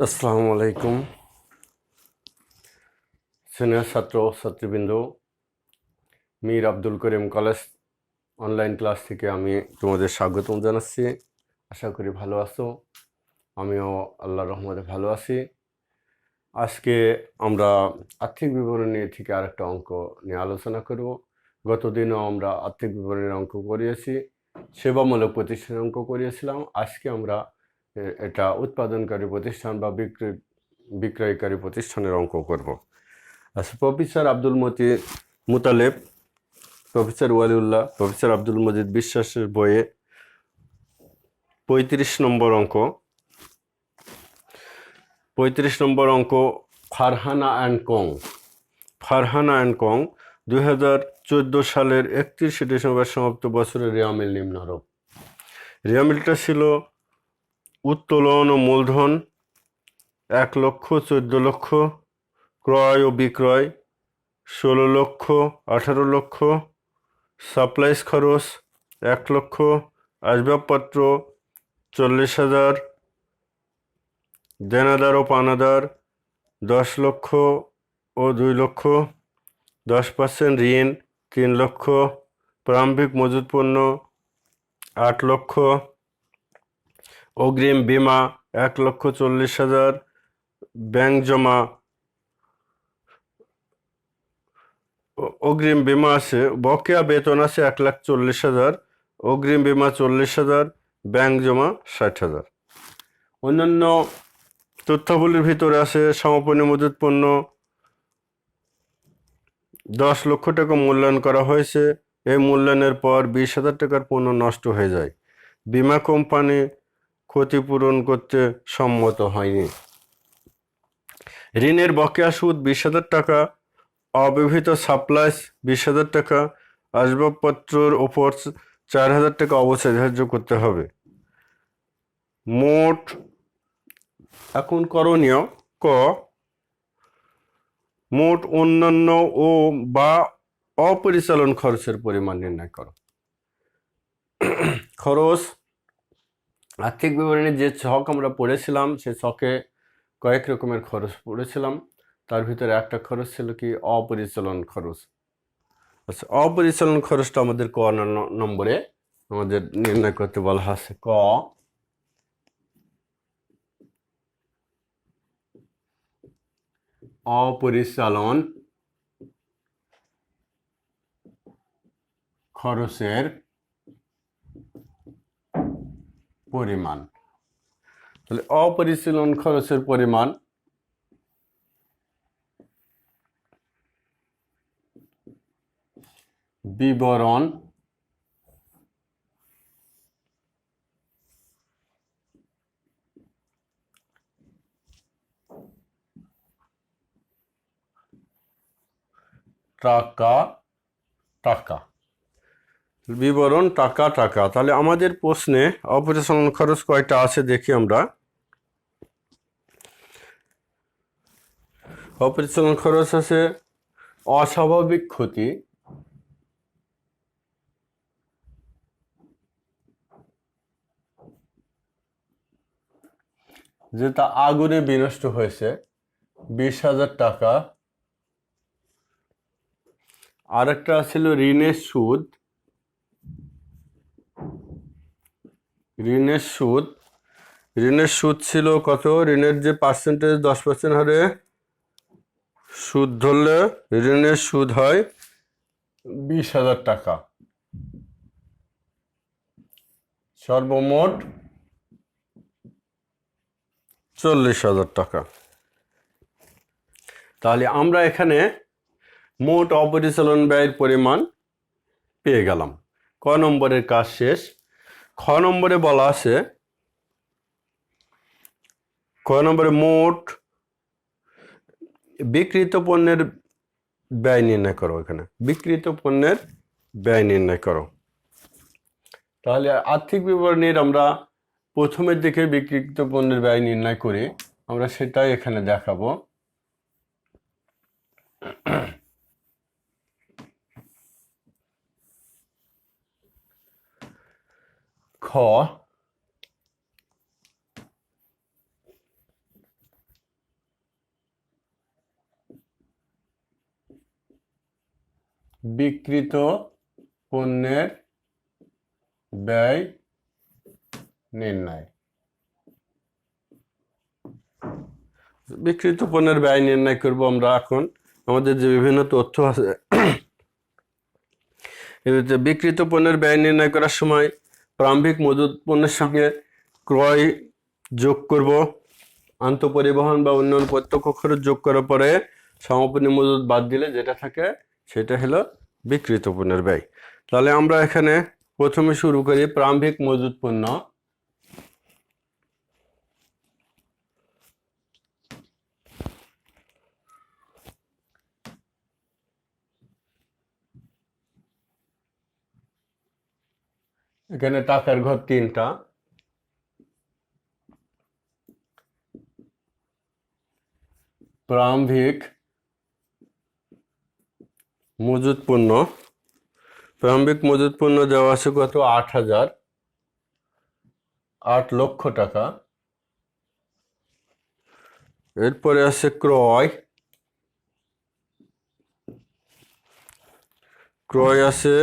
আসসালামু আলাইকুম সিনিয়র ছাত্র ছাত্রীবৃন্দ, Mir Abdul Karim college online class থেকে আমি তোমাদের স্বাগতম জানাচ্ছি। আশা করি ভালো আছো। আমিও আল্লাহর রহমতে ভালো আছি। আজকে আমরা আর্থিক বিবরণী থেকে আরেকটা অঙ্ক নিয়ে আলোচনা করব। গতদিনও আমরা আর্থিক বিবরণীর অঙ্ক করিয়েছি, সেবামূলক প্রতিষ্ঠানের অঙ্ক করিয়েছিলাম। আজকে আমরা এটা উৎপাদনকারী প্রতিষ্ঠান বা বিক্রয়কারী প্রতিষ্ঠানের অঙ্ক করব। আচ্ছা, professor Abdul Mutaleb, professor Waliullah, professor Abdul Majid বিশ্বাসের বইয়ে 35 নম্বর অঙ্ক। 35 নম্বর অঙ্ক ফারহানা অ্যান্ড কং 2014 সালের 31 ডিসেম্বর সমাপ্ত বছরের রেয়ামিল নিম্নরূপ। রেয়ামিলটা ছিল উত্তোলন ও মূলধন 1,14,00,000, ক্রয় ও বিক্রয় 16,00,000, 18,00,000, সাপ্লাইস খরচ 1,00,000, আসবাবপত্র 40,000, দেনাদার ও পানাদার 10,00,000 ও 2,00,000, 10% ঋণ 3,00,000, প্রারম্ভিক মজুত পণ্য 8,00,000, অগ্রিম বীমা 1,40,000, ব্যাংক জমা অগ্রিম বীমা আছে, বকেয়া বেতন আছে 1,40,000, অগ্রিম বীমা 40,000, ব্যাংক জমা 60,000। অন্যান্য তথ্যাবলীর ভিতরে আছে সমাপনী মজুত পণ্য 10,00,000 টাকা মূল্যায়ন করা হয়েছে। এই মূল্যায়নের পর 20,000 টাকার পণ্য নষ্ট হয়ে যায়। বীমা কোম্পানি ক্ষতিপূরণ করতে সম্মত হয়নি। ঋণের বকেয়া সুদ 20,000 টাকা, অব্যবহৃত সাপ্লাইস 20,000 টাকা, আসবাবপত্রের ওপর 4,000 টাকা অবশ্যই ধার্য করতে হবে। মোট এখন করণীয় ক, মোট অন্যান্য ও বা অপরিচালন খরচের পরিমাণ নির্ণয় করো। খরচ আর্থিক বিবরণীর যে ছক আমরা পড়েছিলাম, সে ছকে কয়েক রকমের খরচ পড়েছিলাম। তার ভিতরে একটা খরচ ছিল কি অপরিচালন খরচ। আচ্ছা, অপরিচালন খরচটা আমাদের ক নম্বরে আমাদের নির্ণয় করতে বলা আছে। ক, অপরিচালন খরচের পরিমাণ। তাহলে অপরিচালন খরচের পরিমাণ বিবরণ টাকা বিবরণ টাকা। তাহলে আমাদের প্রশ্নে অপরিচালন খরচ কয়টা আছে দেখি আমরা। অপরিচালন খরচ আছে অস্বাভাবিক ক্ষতি, যেটা আগুনে বিনষ্ট হয়েছে 20,000 টাকা। আরেকটা ছিল ঋণের সুদ। ঋণের সুদ ছিল কত? ঋণের যে পার্সেন্টেজ 10% হারে সুদ ধরলে ঋণের সুদ হয় 20,000 টাকা। সর্বমোট 40,000 টাকা। তাহলে আমরা এখানে মোট অপরিচালন ব্যয়ের পরিমাণ পেয়ে গেলাম। ক নম্বরের কাজ শেষ। খ নম্বরে বলা আছে, ক নম্বরে মোট বিক্রিত পণ্যের ব্যয় নির্ণয় করো। এখানে বিক্রিত পণ্যের ব্যয় নির্ণয় করো। তাহলে আর্থিক বিবরণীর আমরা প্রথমের দিকে বিক্রিত পণ্যের ব্যয় নির্ণয় করি, আমরা সেটাই এখানে দেখাবো। খ, বিক্রিত পণ্যের ব্যয় নির্ণয়। বিক্রিত পণ্যের ব্যয় নির্ণয় করব আমরা। এখন আমাদের যে বিভিন্ন তথ্য আছে, বিক্রিত পণ্যের ব্যয় নির্ণয় করার সময় প্রারম্ভিক মজুত পণ্যের সঙ্গে ক্রয় যোগ করব, আন্তঃপরিবহন বা অন্যান্য প্রত্যক্ষ খরচ যোগ করার পরে সমাপনী মজুত বাদ দিলে যেটা থাকে সেটা হলো বিক্রিত পণ্যের ব্যয়। তাহলে আমরা এখানে প্রথমে শুরু করি প্রারম্ভিক মজুত পণ্য। এখানে টাকার ঘর তিনটা। প্রারম্ভিক মজুত পণ্য, প্রারম্ভিক মজুত পণ্য দেওয়া আছে কত? 8 লক্ষ টাকা। এরপরে আছে ক্রয়, ক্রয় আছে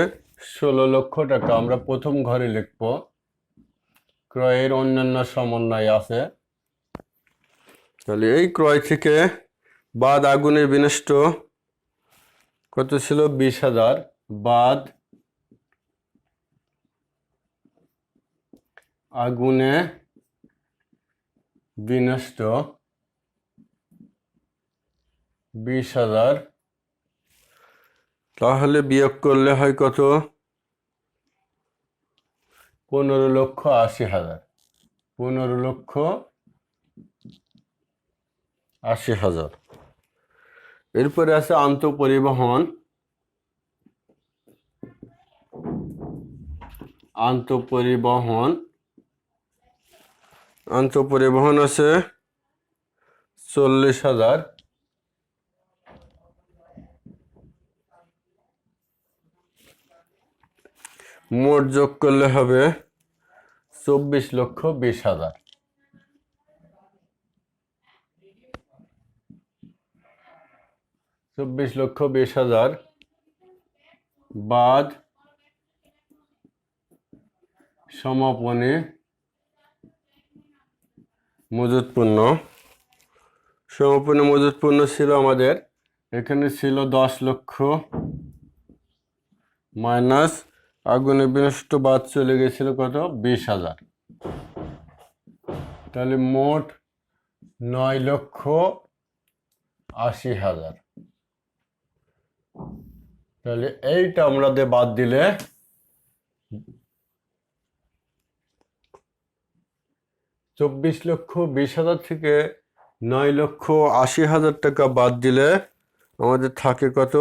16 লক্ষ টাকা। আমরা প্রথম ঘরে লিখব। ক্রয়ের অন্যান্য সমন্বয় আছে। তাহলে এই ক্রয় থেকে বাদ আগুনে বিনষ্ট কত ছিল? 20,000 বাদ আগুনে বিনষ্ট 20,000, তাহলে বিয়োগ করলে হয় কত? 15,80,000। 15,80,000। এরপরে আছে আন্তঃপরিবহন। আন্তঃপরিবহন আছে 40,000। মোট যোগ করলে হবে 24,20,000। 24,20,000 বাদ সমাপনী মজুত পণ্য। সমাপনী মজুত পণ্য ছিল আমাদের এখানে ছিল 10 লক্ষ, মাইনাস আগুনে বিনষ্ট বাদ চলে গেছিল কত? 20,000। তাহলে মোট 9,80,000। তাহলে এইটা আমরা বাদ দিলে 24,20,000 থেকে 9,80,000 টাকা বাদ দিলে আমাদের থাকে কত?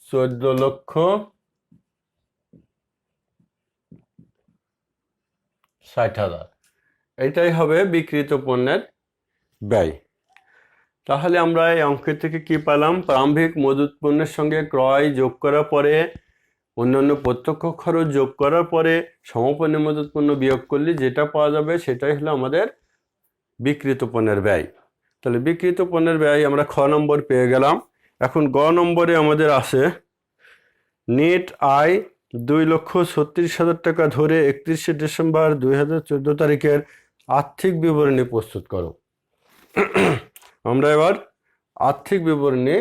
14,60,000। এটাই হবে বিক্রিত পণ্যের ব্যয়। তাহলে আমরা এই অঙ্কের থেকে কি পেলাম? প্রারম্ভিক মজুত পণ্যের সঙ্গে ক্রয় যোগ করার পরে অন্যান্য প্রত্যক্ষ খরচ যোগ করার পরে সমাপনী মজুত পণ্য বিয়োগ করলে যেটা পাওয়া যাবে সেটাই হলো আমাদের বিক্রিত পণ্যের ব্যয়। তাহলে বিক্রিত পণ্যের ব্যয় আমরা খ নম্বর পেয়ে গেলাম। এখন গ নম্বরে আমাদের আছে নেট আয় 2,36,000 টাকা ধরে 31শে ডিসেম্বর 2014 তারিখের আর্থিক বিবরণী প্রস্তুত করো। আমরা এবার আর্থিক বিবরণী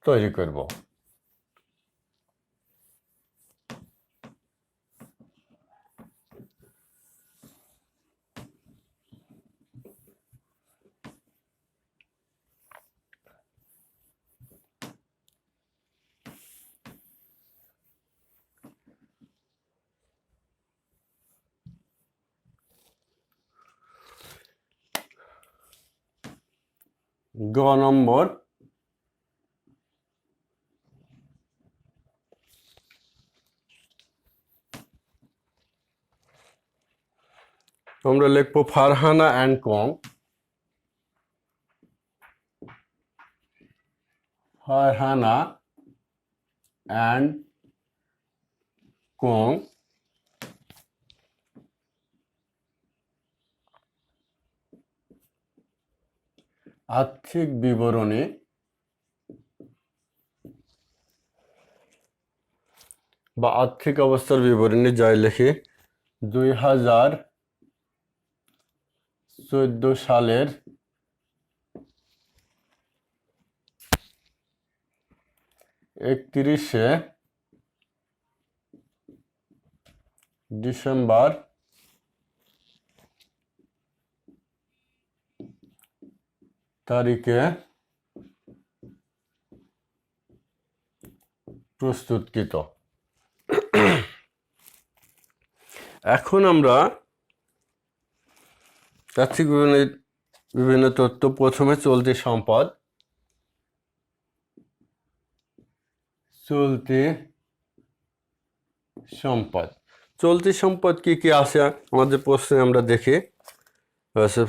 তৈরি করব। গ নম্বর আমরা লিখবো ফারহানা অ্যান্ড কং। ফারহানা অ্যান্ড কং আর্থিক বিবরণী বা আর্থিক অবস্থার বিবরণী যাই লিখি 2014 সালের 31শে ডিসেম্বর তারিখে প্রস্তুতকৃত। এখন আমরা আর্থিক বিভিন্ন তথ্য, প্রথমে চলতি সম্পদ চলতি সম্পদ কি কি আছে আমাদের প্রশ্নে আমরা দেখি।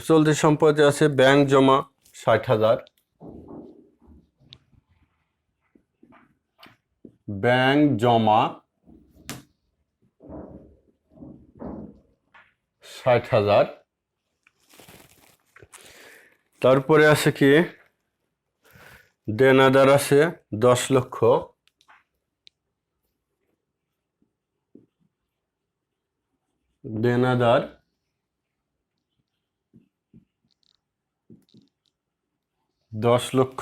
চলতি সম্পদে আছে ব্যাংক জমা 60,000, ব্যাংক জমা 60,000। তারপরে আছে কি দেনাদার আছে 10 লক্ষ, দেনাদার 10 লক্ষ,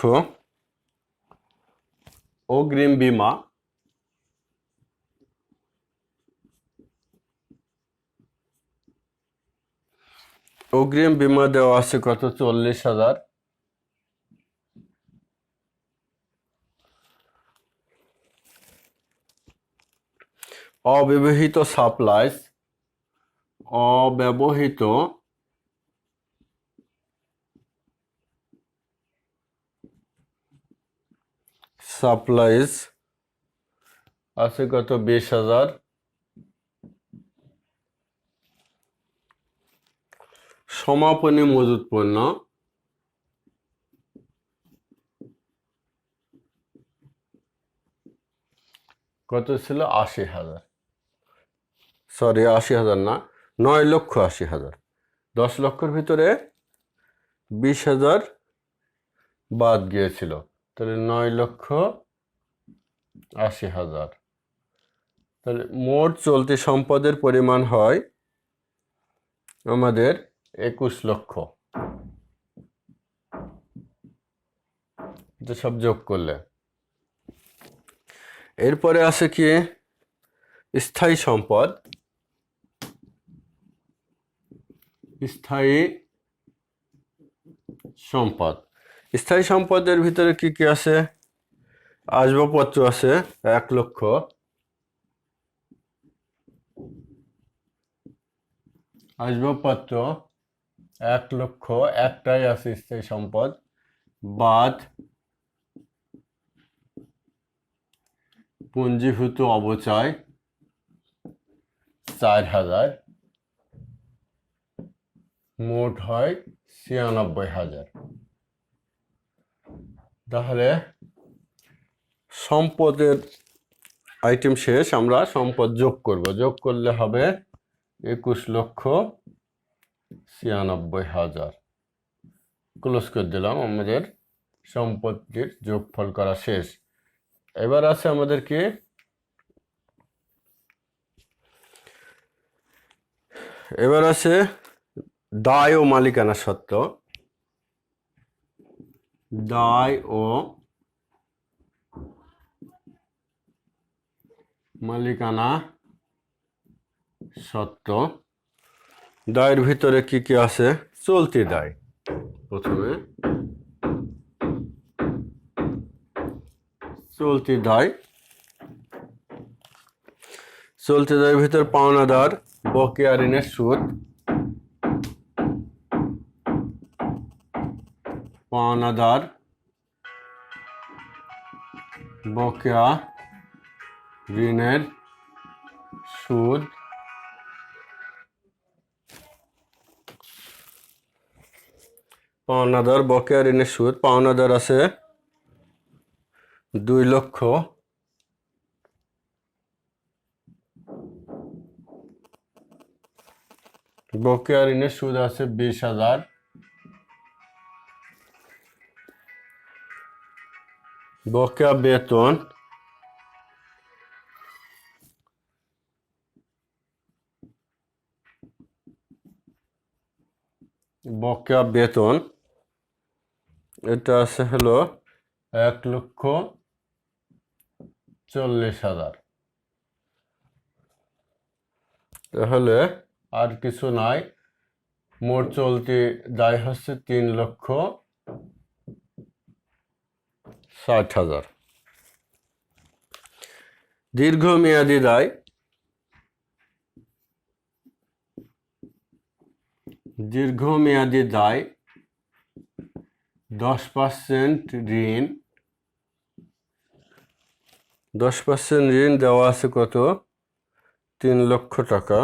অগ্রিম বীমা দেওয়া আছে কত 40,000। অব্যবহৃত সাপ্লাইজ আছে কত 20,000। সমাপনী মজুত পণ্য কত ছিল 80,000, সরি 80,000 না, 9,80,000। 10 লক্ষের ভিতরে 20,000 বাদ গিয়েছিল, তাহলে 9,80,000। তাহলে মোট চলতি সম্পদের পরিমাণ হয় আমাদের 21 লক্ষ। এটা সব যোগ করলে। এরপরে আছে কি স্থায়ী সম্পদ। স্থায়ী সম্পদের ভিতরে কি কি আছে? আসবাবপত্র আছে 1 লক্ষ, আসবাবপত্র 1 লক্ষ, একটাই আছে স্থায়ী সম্পদ, বাদ পুঞ্জীভূত অবচয় 4,000, মোট হয় 96,000। তাহলে সম্পদের আইটেম শেষ, আমরা সম্পদ যোগ করব। যোগ করলে হবে 21,96,000। ক্লোজ করে দিলাম, আমাদের সম্পদটির যোগফল করা শেষ। এবার আছে আমাদের কি দায় ও মালিকানা সত্ত্ব। দায় ও মালিকানা সত্ত্ব। দায়ের ভিতরে কি কি আছে? চলতি দায়। প্রথমে চলতি দায়ের ভিতর পাওনাদার বকেয়া ঋণের সুদ, পাওনাদার বকেয়া ঋণের সুদ, পাওনাদার আছে 2 লক্ষ, বকেয়া ঋণের সুদ আছে 20,000, বকেয়া বেতন বকেয়া বেতন এটা আছে হলো 1,40,000। তাহলে আর কিছু নাই, মোট চলতি দায় হচ্ছে 3,60,000। দীর্ঘমেয়াদী দায়, দীর্ঘমেয়াদী দায় 10% ঋণ, 10% ঋণ দেওয়া আছে কত? 3 লক্ষ টাকা।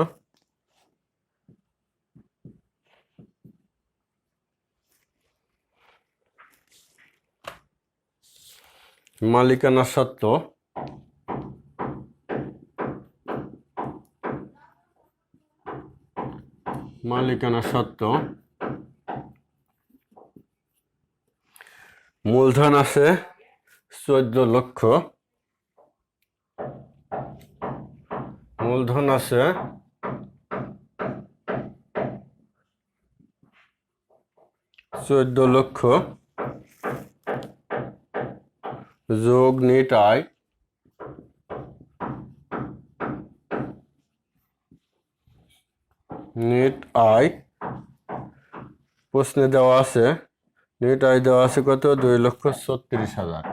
মালিকানা সত্ত্ব, মালিকানা সত্ত্ব মূলধন আছে 14 লক্ষ, মূলধন আছে 14 লক্ষ যোগ নেট আয়, নেট আয় প্রশ্নে দেওয়া আছে, নেট আয় দেওয়া আছে কত? 2,36,000।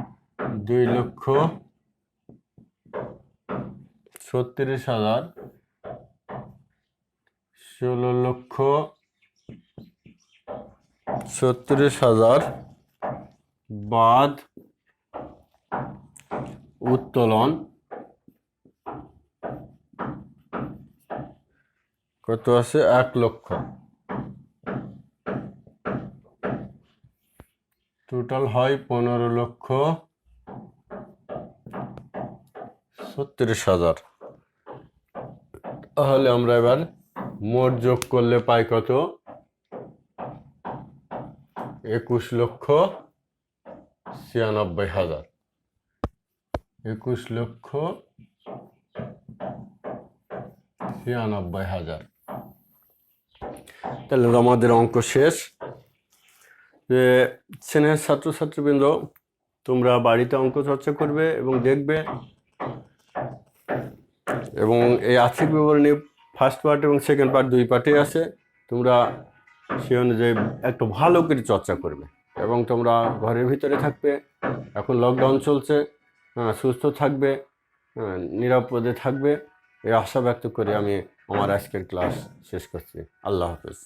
2,36,000, 16,36,000 বাদ উত্তোলন কত আছে? 1 লক্ষ। টোটাল হয় 15,36,000। তাহলে আমরা এবার মোট যোগ করলে পাই কত? 21,96,000। 21,96,000। তাহলে আমাদের অঙ্ক শেষ। যে স্নেহের ছাত্রছাত্রীবৃন্দ, তোমরা বাড়িতে অঙ্ক চর্চা করবে এবং দেখবে, এবং এই আর্থিক বিবরণী ফার্স্ট পার্ট এবং সেকেন্ড পার্ট 2 পার্টে আছে। তোমরা সেই অনুযায়ী একটু ভালো করে চর্চা করবে এবং তোমরা ঘরের ভিতরে থাকবে, এখন লকডাউন চলছে, সুস্থ থাকবে, নিরাপদে থাকবে, এই আশা ব্যক্ত করে আমি আমার আজকের ক্লাস শেষ করছি। আল্লাহ হাফেজ।